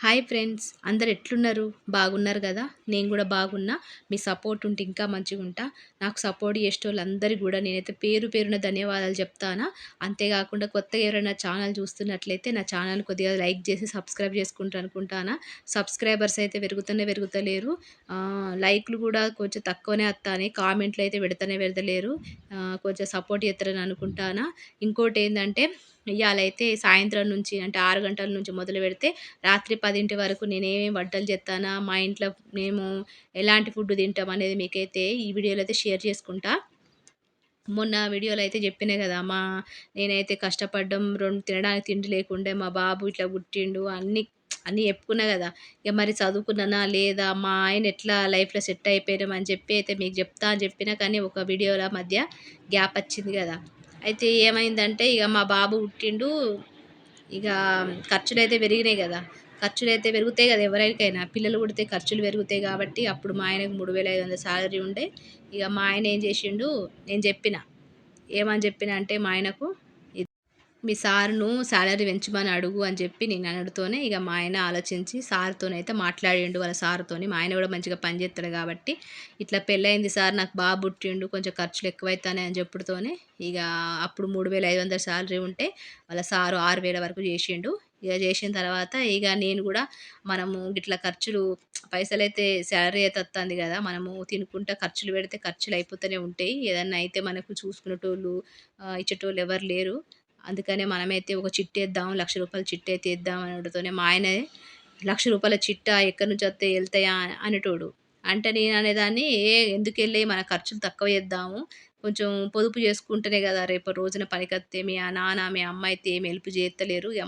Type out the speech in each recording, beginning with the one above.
Hi friends, అందరు ఎట్లున్నారు? బాగున్నారు కదా? నేను కూడా బాగున్నా. మీ సపోర్ట్ ఉంటే ఇంకా మంచిగా ఉంటా. నాకు సపోర్ట్ చేసేటోళ్ళందరికీ కూడా నేనైతే పేరు పేరున ధన్యవాదాలు చెప్తానా. అంతేకాకుండా కొత్తగా ఎవరైనా ఛానల్ చూస్తున్నట్లయితే నా ఛానల్ కొద్దిగా లైక్ చేసి సబ్స్క్రైబ్ చేసుకుంటారు అనుకుంటానా. సబ్స్క్రైబర్స్ అయితే పెరుగుతలేరు. లైక్లు కూడా కొంచెం తక్కువనే వస్తాయి. కామెంట్లు అయితే పెడతలేరు. కొంచెం సపోర్ట్ చేస్తారని అనుకుంటానా. ఇంకోటి ఏంటంటే ఇయ్యాలైతే సాయంత్రం నుంచి అంటే 6 గంటల నుంచి మొదలుపెడితే రాత్రి 10 వరకు నేనేమేమి వంటలు చేస్తానా, మా ఇంట్లో మేము ఎలాంటి ఫుడ్ తింటాం అనేది మీకైతే ఈ వీడియోలో అయితే షేర్ చేసుకుంటా. మొన్న వీడియోలో అయితే చెప్పినా కదా! నేనైతే కష్టపడ్డం, 2 తినడానికి తిండి లేకుండే, మా బాబు ఇట్లా పుట్టిండు అన్నీ చెప్పుకున్నా కదా! ఇక మరి చదువుకున్నానా లేదా, మా ఆయన ఎట్లా లైఫ్‌లో సెట్ అయిపోయినాం అని చెప్పి అయితే మీకు చెప్తా అని చెప్పినా, కానీ ఒక వీడియోల మధ్య గ్యాప్ వచ్చింది కదా! అయితే ఏమైందంటే ఇక మా బాబు పుట్టిండు. ఇక ఖర్చులైతే పెరిగినాయి గదా! ఖర్చులైతే పెరుగుతాయి గదా! ఎవరికైనా. పిల్లలు పుడితే ఖర్చులు పెరుగుతాయి గాబట్టి, అప్పుడు మా ఆయనకు 3500 సాలరీ ఉండే. ఇగ మా ఆయన ఏం జేషిండు, నేను జెప్పిన. ఏమని జెప్పిన అంటే మా ఆయనకు, మీ సార్‌ను సాలరీ పెంచమని అడుగు అని చెప్పి నేను అనడుతోనే ఇక మా ఆయన ఆలోచించి సార్‌తోనైతే మాట్లాడిండు. వాళ్ళ సార్‌తోని. మా ఆయన కూడా మంచిగా పని చేస్తాడు కాబట్టి, ఇట్లా పెళ్ళయింది సార్, నాకు బాబు పుట్టిండు, కొంచెం ఖర్చులు ఎక్కువైతానాయి అని చెప్పుడుతోనే ఇక అప్పుడు 3500 సాలరీ ఉంటే వాళ్ళ సారు 6000 వరకు చేసిండు. ఇక చేసిన తర్వాత ఇక నేను కూడా మనము గిట్ల ఖర్చులు పైసలైతే సాలరీ అయితే వస్తుంది కదా! మనము తినుకుంటా ఖర్చులు పెడితే ఖర్చులు అయిపోతూనే ఉంటాయి. ఏదన్నా అయితే మనకు చూసుకునేటోళ్ళు, ఇచ్చేటోళ్ళు ఎవరు లేరు. అందుకనే మనమైతే ఒక చిట్టేద్దాం, రూ. 1,00,000 చిట్టయితే ఏద్దాం అనడుతోనే మా ఆయనే, రూ. 1,00,000 చిట్టా ఎక్కడి నుంచి వత్తయి, ఎళ్తాయా అనేటోడు. అంటే నేననేదాన్ని, ఎందుకెళ్ళేయి, మన ఖర్చులు తక్కువ చేద్దాము. కొంచెం పొదుపు చేసుకుంటేనే కదా రేపటి రోజున పనికొత్తయి. మీ నాన్న, మీ అమ్మ అయితే ఏమి హెల్ప్ చేత్తలేరు. ఇగ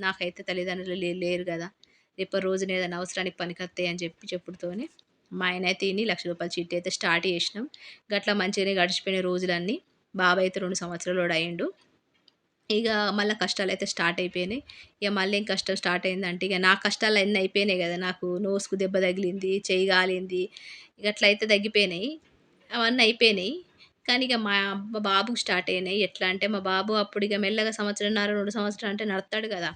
నాకైతే తల్లిదండ్రులు లేరు గదా! రేపటి రోజున ఏదైనా అవసరానికి పనికొత్తయి అని చెప్పుడుతోని మా ఆయనైతే ఇని రూ. 1,00,000 చిట్టి అయితే స్టార్ట్ చేసినాం. గట్లా మంచిగానే గడిచిపోయినాయి రోజులన్నీ. బాబు అయితే 2 సంవత్సరాలోడయిండు. ఇగ మళ్ళా కష్టాలయితే స్టార్ట్ అయిపోయినాయి. ఇగ మళ్ళీ ఏం కష్టం స్టార్ట్ అయిందంటే, ఇగ నా కష్టాలన్నీ అయిపోయినాయి గదా! నాకు నోస్‌కు దెబ్బ తగిలింది, చెయ్యి కాలింది. ఇగ అట్లయితే తగ్గిపోయినాయి. అవన్నీ అయిపోయినాయి. కానీ ఇగ మా బాబుకి స్టార్ట్ అయినాయి. ఎట్లా అంటే మా బాబు అప్పుడు ఇగ మెల్లగా సంవత్సరంన్నర, 2 సంవత్సరాలు అంటే నడతాడు గదా!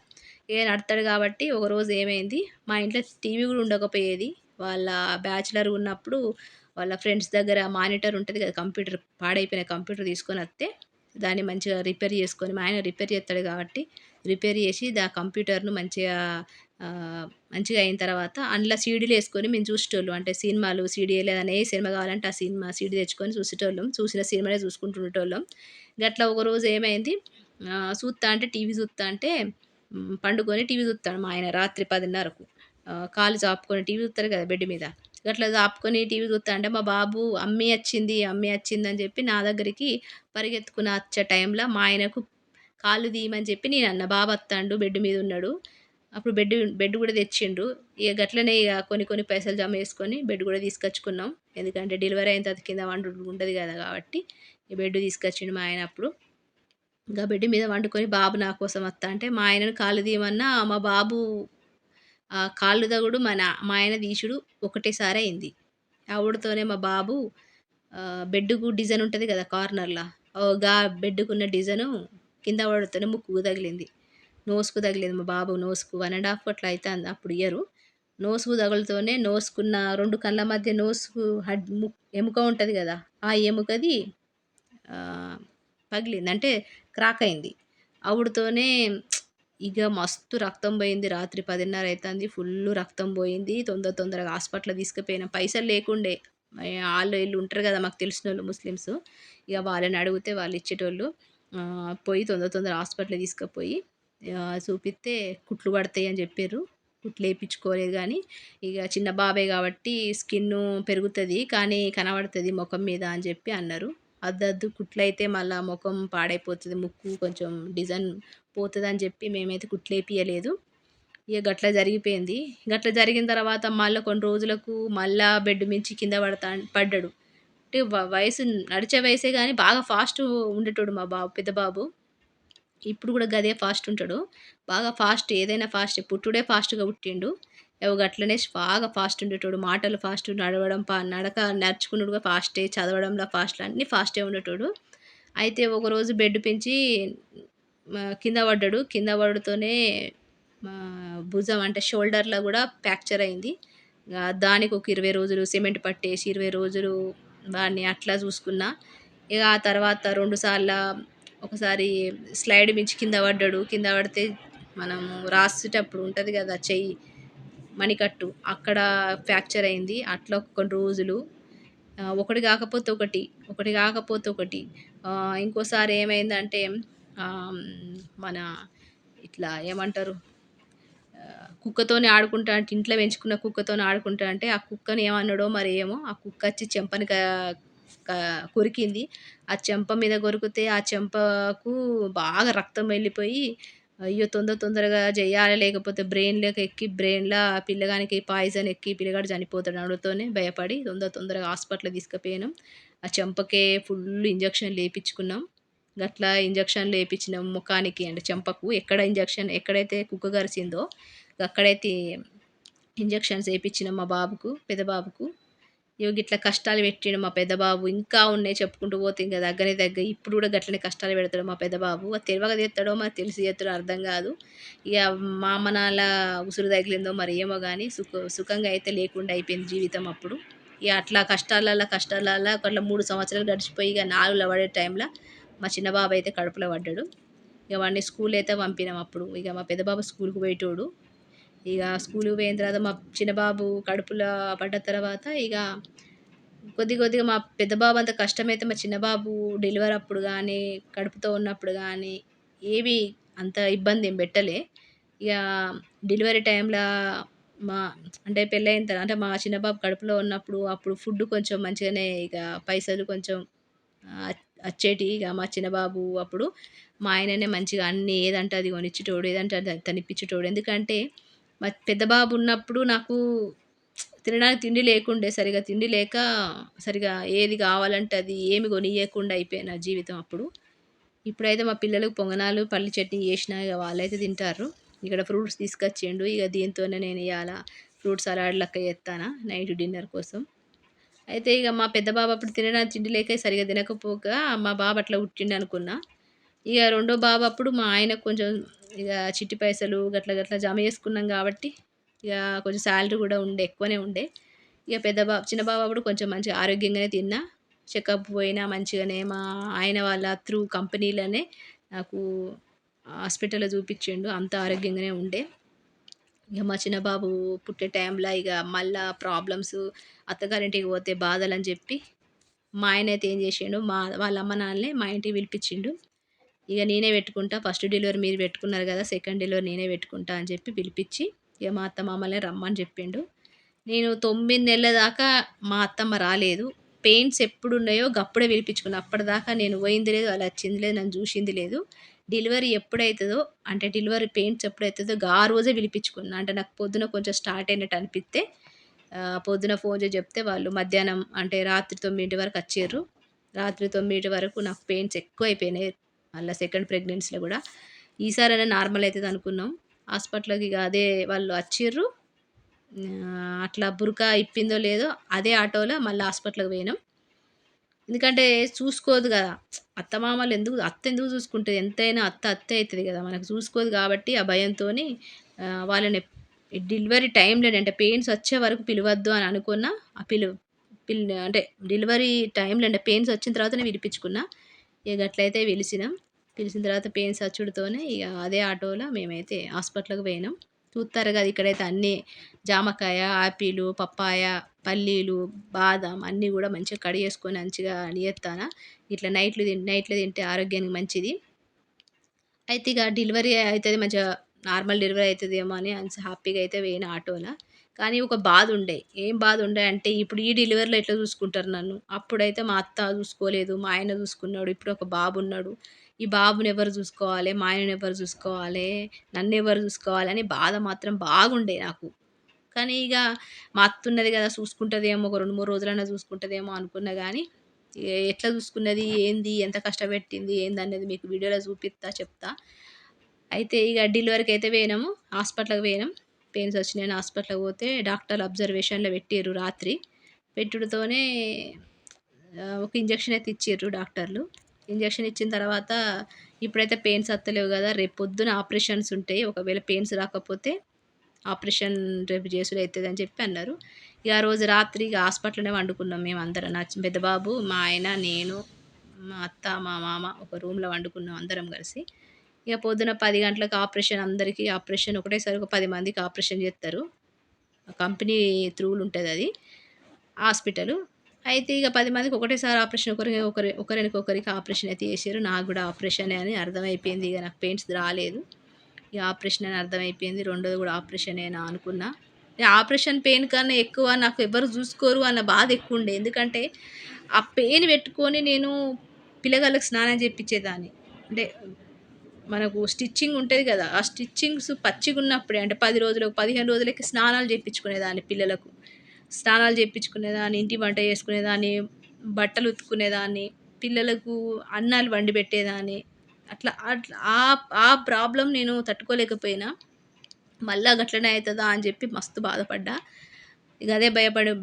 ఇగ నడతాడు కాబట్టి ఒకరోజు ఏమైంది, మా ఇంట్లో టీవీ గూడా ఉండకపోయేది. వాళ్ళ బ్యాచిలర్‌గా ఉన్నప్పుడు వాళ్ళ ఫ్రెండ్స్ దగ్గర మానిటర్ ఉంటది గదా! కంప్యూటర్, పాడైపోయిన కంప్యూటర్ తీసుకొనొత్తే దాన్ని మంచిగా రిపేర్ చేసుకొని, మా ఆయన రిపేర్ చేస్తాడు కాబట్టి రిపేర్ చేసి కంప్యూటర్‌ను మంచిగా అయిన తర్వాత అందులో సీడీలేసుకొని మేము చూసేటోళ్ళం. అంటే సినిమాలు సీడీలు ఏదైనా ఏ సినిమా కావాలంటే ఆ సినిమా సీడీ తెచ్చుకొని చూసేటోళ్ళం. చూసిన సినిమానే చూసుకుంటుండేటోళ్ళం. గట్లా ఒకరోజు ఏమైంది, చూత్తా అంటే టీవీ చూత్తా అంటే పండుకొని టీవీ చూత్తాడు మా ఆయన రాత్రి 10:30కు. కాళ్ళు చాపుకొని టీవీ చూత్తరు కదా బెడ్ మీద. గట్లా చాపుకొని టీవీ చూత్తాంటే మా బాబు అమ్మి వచ్చిందని చెప్పి నా దగ్గరికి పరిగెత్తుకుని వచ్చే టైంలో మా ఆయనకు కాళ్ళు తీయమని చెప్పి నేనన్నా. బాబు వత్తాండు, బెడ్ మీద ఉన్నాడు. అప్పుడు బెడ్ కూడా తెచ్చిండు. ఇక గట్లనే ఇక కొన్ని కొన్ని పైసలు జమ చేసుకొని బెడ్ కూడా తీసుకొచ్చుకున్నాం. ఎందుకంటే డెలివరీ అయిన తర్వాత కింద పండుడు ఉండదు కదా కాబట్టి, ఈ బెడ్ తీసుకొచ్చిండు మా ఆయన అప్పుడు. ఇంకా బెడ్ మీద పండుకొని బాబు నా కోసం వత్తాంటే మా ఆయనను కాళ్ళు తీయమన్నా, మా బాబు కాళ్ళు తగుడు మా ఆయన తీసుడు ఒకటేసారి అయింది. అవుడుతోనే మా బాబు బెడ్‌కు డిజైన్ ఉంటది కదా కార్నర్‌ల. బెడ్‌కున్న డిజైను కింద పడుతూనే ముక్కుకు తగిలింది. నోస్‌కు తగిలింది మా బాబు నోస్‌కు. 1 ½ అట్లా అయితాంది అప్పుడు ఇయరు. నోస్‌కు తగులుతూనే నోస్‌కున్న 2 కళ్ళ మధ్య నోస్‌కు ఎముక ఉంటది కదా! ఆ ఎముకది ఆహ్, పగిలింది. అంటే క్రాక్ అయింది. అవుడుతోనే ఇగ మస్తు రక్తం పోయింది. రాత్రి 10:30 అయితాంది. ఫుల్లు రక్తం పోయింది. తొందరగా హాస్పిటల్‌కి తీసుకుపోయినాం. పైసలు లేకుండే. ఆళ్ళు ఈళ్ళు ఉంటారు కదా! మాకు తెలిసినోళ్ళు ముస్లిమ్స్. ఇగ వాళ్ళని అడిగితే వాళ్ళు ఇచ్చేటోళ్ళు. పోయి తొందర హాస్పిటల్‌కి తీసుకుపోయి చూపిస్తే కుట్లు పడతాయి అని చెప్పిర్రు. కుట్లు ఏపిచ్చుకోలేదు గానీ, ఇగ చిన్న బాబే కాబట్టి స్కిన్ను పెరుగుతది. కానీ కనబడతది మొఖం మీద అని చెప్పి అన్నారు. అద్దద్దు కుట్లయితే మళ్ళా మొఖం పాడైపోతది. ముక్కు కొంచెం డిజైన్ పోతదని చెప్పి మేమైతే కుట్లేపియలేదు. ఇగ గట్ల జరిగిపోయింది. గట్ల జరిగిన తర్వాత మళ్ళా కొన్ని రోజులకు మళ్ళా బెడ్ మించి కింద పడ్డాడు. అంటే వయసు నడిచే వయసే గానీ బాగా ఫాస్ట్ ఉండేటోడు మా బాబు, పెద్ద బాబు. ఇప్పుడు గూడా గదే ఫాస్ట్ ఉంటాడు. బాగా ఫాస్ట్, ఏదైనా ఫాస్టే. పుట్టుడే ఫాస్ట్‌గా పుట్టిండు. గట్లనే బాగా ఫాస్ట్ ఉండేటోడు. మాటలు ఫాస్ట్, నడవడం నడక నేర్చుకునుడు కూడా ఫాస్టే, చదవడంలో ఫాస్ట్, అన్నీ ఫాస్టే ఉండేటోడు. అయితే ఒకరోజు బెడ్ పెంచి కింద పడ్డాడు. కింద పడుడుతోనే భుజం అంటే షోల్డర్‌లో గూడా ఫ్రాక్చర్ అయింది. దానికి ఒక 20 రోజులు సిమెంట్ పట్టేసి 20 రోజులు వాడిని అట్లా చూసుకున్నా. ఇగ ఆ తర్వాత 2 సార్ల ఒకసారి స్లైడ్ మించి కింద పడ్డాడు. కింద పడితే మనము రాసేటప్పుడు ఉంటది గదా! చెయ్యి మణికట్టు అక్కడ ఫ్రాక్చర్ అయింది. అట్లా కొన్ని రోజులు ఒకటి కాకపోతే ఒకటి, ఒకటి కాకపోతే ఒకటి. ఇంకోసారి ఏమైందంటే మన ఇట్లా ఏమంటారు? కుక్కతోని ఆడుకుంటా అంటే ఇంట్లో పెంచుకున్న కుక్కతోని ఆడుకుంటా అంటే ఆ కుక్కని ఏమన్నాడో మరి ఏమో ఆ కుక్క వచ్చి చెంపని కా కొరికింది. ఆ చెంప మీద కొరికితే ఆ చెంపకు బాగా రక్తం వెళ్ళిపోయి అయ్యో! తొందరగా జేయాలి లేకపోతే బ్రెయిన్‌లోకి ఎక్కి బ్రెయిన్‌ల పిల్లగానికి పాయిజన్ ఎక్కి పిల్లగాడు చనిపోతాడు అనడంతోనే భయపడి తొందరగా హాస్పిటల్‌కి తీసుకుపోయినాం. ఆ చెంపకే ఫుల్ ఇంజెక్షన్‌లు ఏపిచ్చుకున్నాం. గట్లా ఇంజెక్షన్‌లు ఏపిచ్చినాం మొఖానికి అంటే చెంపకు ఎక్కడైతే కుక్క కరిసిందో అక్కడైతే ఇంజెక్షన్స్ ఏపిచ్చినాం మా బాబుకు, పెద్ద బాబుకు. ఇగో గిట్ల కష్టాలు పెట్టిండు మా పెద్ద బాబు. ఇంకా ఉన్నాయి చెప్పుకుంటూ పోతే ఇంక దగ్గర ఇప్పుడు గూడా గట్లనే కష్టాలు పెడతాడు మా పెద్ద బాబు. అది తెలవక చేత్తడో మరి తెలిసి చేత్తడో అర్థం గాదు. ఇగ మా అమ్మ నాన్నల ఉసురు తగిలిందో మరి ఏమో గానీ సుఖంగా అయితే లేకుండా అయిపోయింది జీవితం అప్పుడు. ఇగ అట్లా కష్టాలల్ల అట్లా 3 సంవత్సరాలు గడిచిపోయి ఇగ 4లో పడే టైంల మా చిన్న బాబు అయితే కడుపులో పడ్డాడు. ఇగ వాడిని స్కూల్ అయితే పంపినాం అప్పుడు. ఇగ మా పెద్ద బాబు స్కూల్‌కి పోయేటోడు. ఇగ స్కూలుకి పోయిన తర్వాత మా చిన్న బాబు కడుపులో పడ్డ తర్వాత ఇగ కొద్దిగా మా పెద్ద బాబు అంత కష్టమైతే మా చిన్న బాబు డెలివరీ అప్పుడు గానీ, కడుపుతో ఉన్నప్పుడు గానీ, ఏవి అంత ఇబ్బంది ఏం పెట్టలే. ఇగ డెలివరీ టైంలా మా అంటే పెళ్ళైన అంటే మా చిన్న బాబు కడుపులో ఉన్నప్పుడు అప్పుడు ఫుడ్ కొంచెం మంచిగానే ఇక పైసలు కొంచెం ఆహ్, వచ్చేటియి. ఇగ మా చిన్న బాబు అప్పుడు మా ఆయననే మంచిగా అన్నీ ఏదంటే అది కొనిచ్చేటోడు. ఏదంటే అది తనిపించేటోడు. ఎందుకంటే మా పెద్ద బాబు ఉన్నప్పుడు నాకు తినడానికి తిండి లేకుండే. సరిగ్గా తిండి లేక సరిగ్గా ఏది కావాలంటే అది ఏమి కొనియకుండా అయిపోయా నా జీవితం అప్పుడు. ఇప్పుడైతే మా పిల్లలకు పొంగనాలు, పల్లి చట్నీ చేసినా ఇగ వాళ్ళైతే తింటార్రు. ఇక్కడ ఫ్రూట్స్ తీసుకొచ్చిండు. ఇగ దీంతోనే నేను ఇయాల ఫ్రూట్ సలాడ్ లెక్క చేత్తానా నైట్ డిన్నర్ కోసం. అయితే ఇగ మా పెద్ద బాబు అప్పుడు తినడానికి తిండి లేక సరిగ్గా తినకపోగా మా బాబు అట్లా పుట్టిండనుకున్నా. ఇగ రెండో బాబు అప్పుడు మా ఆయనకు కొంచెం ఇగ చిట్టి పైసలు గట్ల జమ చేసుకున్నాం కాబట్టి, ఇగ కొంచెం సాలరీ కూడా ఉండే ఎక్కువనే ఉండే. ఇగ చిన్న బాబు అప్పుడు కొంచెం మంచిగా ఆరోగ్యంగానే తిన్నా. చెకప్ పోయినా మంచిగానే మా ఆయన వాళ్ళ త్రూ కంపెనీలోనే నాకు హాస్పిటల్‌లో చూపిచ్చిండు. అంతా ఆరోగ్యంగానే ఉండే. ఇగ మా చిన్న బాబు పుట్టే టైంల ఇగ మళ్ళా ప్రాబ్లమ్స్ అత్తగారింటికి పోతే బాధలని చెప్పి, మా ఆయనైతే ఏం చేసిండు, వాళ్ళ అమ్మ నాన్నలే మా ఇంటికి పిలిపిచ్చిండు. ఇగ నేనే పెట్టుకుంటా. ఫస్ట్ డెలివరీ మీరు పెట్టుకున్నారు గదా! సెకండ్ డెలివరీ నేనే పెట్టుకుంటా అని చెప్పి పిలిపిచ్చి, ఇగ మా అత్తమామల్ని రమ్మని చెప్పిండు. నేను 9 నెలల దాకా మా అత్తమ్మ రాలేదు. పెయిన్స్ ఎప్పుడున్నాయో గప్పుడే పిలిపించుకున్నా. అప్పటిదాకా నేను పోయింది లేదు, అలా వచ్చింది లేదు, నన్ను చూసింది లేదు. డెలివరీ ఎప్పుడైతదో అంటే డెలివరీ పెయిన్స్ ఎప్పుడైతదో ఆ రోజే పిలిపించుకున్నా. అంటే నాకు పొద్దున కొంచెం స్టార్ట్ అయినట్టు అనిపిత్తే పొద్దున ఫోన్ చేసి చెప్తే వాళ్ళు మధ్యాహ్నం అంటే రాత్రి 9 వరకు వచ్చిర్రు. రాత్రి 9 వరకు నాకు పెయిన్స్ ఎక్కువైపోయినాయి. మళ్ళా సెకండ్ ప్రెగ్నెన్సీలో గూడా. ఈసారైనా నార్మల్ అయితదనుకున్నాం. హాస్పిటల్‌కి ఇగ అదే వాళ్ళు వచ్చిర్రు. అట్లా బురకా ఇప్పిందో లేదో అదే ఆటోలో మళ్ళా హాస్పిటల్‌కి పోయినాం. ఎందుకంటే చూసుకోదు గదా! అత్తమామలు అత్తెందుకు చూసుకుంటది? ఎంతైనా అత్తే అయితది గదా! మనకు చూసుకోదు కాబట్టి ఆ భయంతోని వాళ్ళని డెలివరీ టైంలోనే అంటే పెయిన్స్ వచ్చే వరకు పిలవద్దు అని అనుకున్నా. ఆ పిలు పిల్ అంటే డెలివరీ టైంలో అంటే పెయిన్స్ వచ్చిన తర్వాతనే పిలిపించుకున్నా. ఇగ గట్లయితే పిలిచినాం. పిలిచిన తర్వాత పెయిన్స్ వచ్చుడుతోనే ఇగ అదే ఆటోలో మేమైతే హాస్పిటల్‌కి పోయినాం. చూత్తారు గదా! ఇక్కడైతే అన్నీ జామకాయ, ఆపిలు, పప్పాయ, పల్లీలు, బాదాం అన్నీ గూడా మంచిగా కడిగేసుకొని మంచిగా నియేత్తాన. ఇట్లా నైట్‌లో తింటే ఆరోగ్యానికి మంచిది. అయితే ఇగ డెలివరీ అయితది మంచిగా నార్మల్ డెలివరీ అయితదేమో అని హ్యాపీగా అయితే పోయిన ఆటోల. కానీ ఒక బాధుండే. ఏం బాధుండే అంటే ఇప్పుడు ఈ డెలివరీలో ఎట్లా చూసుకుంటారు నన్ను. అప్పుడైతే మా అత్త చూసుకోలేదు. మా ఆయన చూసుకున్నాడు. ఇప్పుడు ఒక బాబున్నాడు. ఈ బాబుని ఎవరు చూసుకోవాలి? మా ఆయనని ఎవరు చూసుకోవాలి? నన్నెవరు చూసుకోవాలి? అని బాధ మాత్రం బాగుండే నాకు. కానీ ఇగ మా అత్తున్నది గదా! చూసుకుంటదేమో ఒక 2, 3 రోజులన్నా చూసుకుంటదేమో అనుకున్నా గానీ, ఎట్లా చూసుకున్నది? ఏంది? ఎంత కష్టపెట్టింది? ఏందనేది మీకు వీడియోలో చూపిత్తా, చెప్తా. అయితే ఇగ డెలివరీకైతే పోయినాము. హాస్పిటల్‌కి పోయినాం. పెయిన్స్ వచ్చినాయని హాస్పిటల్‌కి పోతే డాక్టర్లు అబ్జర్వేషన్‌లో పెట్టిర్రు రాత్రి. పెట్టుడుతోనే ఒక ఇంజెక్షన్ అయితే ఇచ్చిర్రు డాక్టర్లు. ఇంజెక్షన్ ఇచ్చిన తర్వాత ఇప్పుడైతే పెయిన్స్ వత్తలేవు గదా! రేపు పొద్దున ఆపరేషన్స్ ఉంటాయి. ఒకవేళ పెయిన్స్ రాకపోతే ఆపరేషన్ రేపు చేసుడయితదని చెప్పి అన్నారు. ఇగ ఆ రోజు రాత్రి ఇగ హాస్పిటల్‌లోనే పండుకున్నాం మేమందరం. నా పెద్ద బాబు, మా ఆయన, నేను, మా అత్త, మా మామ ఒక రూమ్‌లో పండుకున్నాం అందరం కలిసి. ఇగ పొద్దున 10 గంటలకు ఆపరేషన్ అందరికీ ఆపరేషన్ ఒకటేసారి ఒక 10 మందికి ఆపరేషన్ జేత్తరు. కంపెనీ త్రూ‌లు ఉంటదది హాస్పిటలు. అయితే ఇగ 10 మందికి ఒకటేసారి ఆపరేషన్ ఒకరినొకరికి ఆపరేషన్ అయితే చేసిర్రు. నాకు గూడా ఆపరేషనే అని అర్థమైపోయింది. ఇగ నాకు పెయిన్స్ రాలేదు. ఇగ ఆపరేషన్ అని అర్థమైపోయింది. రెండోది గూడా ఆపరేషనేనా అనుకున్నా. ఈ ఆపరేషన్ పెయిన్ కన్నా ఎక్కువ నాకు ఎవ్వరు జూసుకోరు అన్న బాధ ఎక్కువుండే. ఎందుకంటే, ఆ పెయిన్ పెట్టుకొని నేను పిల్లగాళ్ళకి స్నానం జేపిచ్చేదాన్ని. అంటే మనకు స్టిచ్చింగ్ ఉంటది గదా! ఆ స్టిచ్చింగ్స్ పచ్చిగున్నప్పుడే అంటే 10 రోజులకు, 15 రోజులకి స్నానాలు జేపిచ్చుకునేదాన్ని పిల్లలకు. స్నానాలు జేపిచ్చుకునేదాన్ని, ఇంటి వంట చేసుకునేదాన్ని, బట్టలు ఉతుక్కునేదాన్ని, పిల్లలకు అన్నాలు వండి పెట్టేదాన్ని. అట్లా ఆ ప్రాబ్లమ్ నేను తట్టుకోలేకపోయినా. మళ్ళా గట్లనే అయితదా అని జెప్పి మస్తు బాధపడ్డా. ఇగ అదే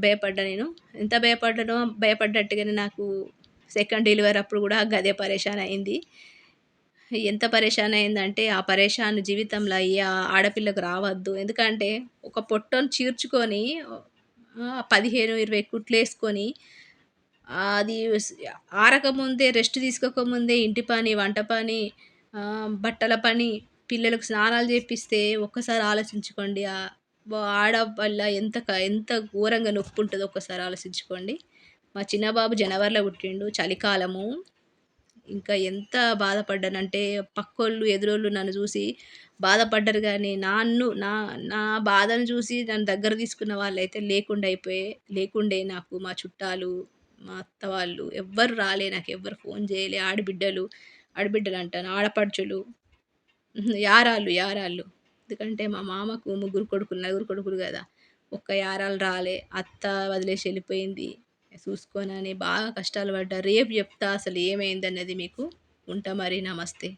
భయపడ్డా నేను. ఎంత భయపడ్డానో భయపడ్డట్టుగానే నాకు సెకండ్ డెలివరీ అప్పుడు గూడా గదే పరేషాన్ అయింది. ఎంత పరేషాన్ అయిందంటే, ఆ పరేషాన్ జీవితంలో ఏ ఆడపిల్లకు రావద్దు. ఎందుకంటే, ఒక పొట్టను చీర్చుకొని 15, 20 కుట్లేసుకొని అది ఆరకముందే రెస్ట్ తీసుకోకముందే ఇంటి పని, వంట పని, బట్టల పని, పిల్లలకు స్నానాలు జేపిస్తే ఒక్కసారి ఆలోచించుకోండి. ఆడవాళ్ళ ఎంత ఘోరంగా నొప్పుంటదో ఒక్కసారి ఆలోచించుకోండి. మా చిన్న బాబు జనవరిలో పుట్టిండు. చలికాలము. ఇంకా ఎంత బాధపడ్డానంటే పక్కోళ్ళు, ఎదురోళ్ళు నన్ను జూసి బాధపడ్డరు గానీ, నా నా బాధను జూసి నన్ను దగ్గర తీసుకున్న వాళ్ళైతే లేకుండే నాకు మా చుట్టాలు, మా అత్త వాళ్ళు ఎవ్వరు రాలే. నాకెవ్వరు ఫోను జేయలే. ఆడబిడ్డలంటాను ఆడపడుచులు, యారాళ్ళు. ఎందుకంటే మా మామకు నలుగురు కొడుకులు గదా! ఒక్క యారాలు రాలే. అత్త వదిలేసి ఎళ్ళిపోయింది. చూసుకోనని బాగా కష్టాలు పడ్డా. రేపు జెప్తా అసలు ఏమైందన్నది మీకు. ఉంటా మరి. నమస్తే.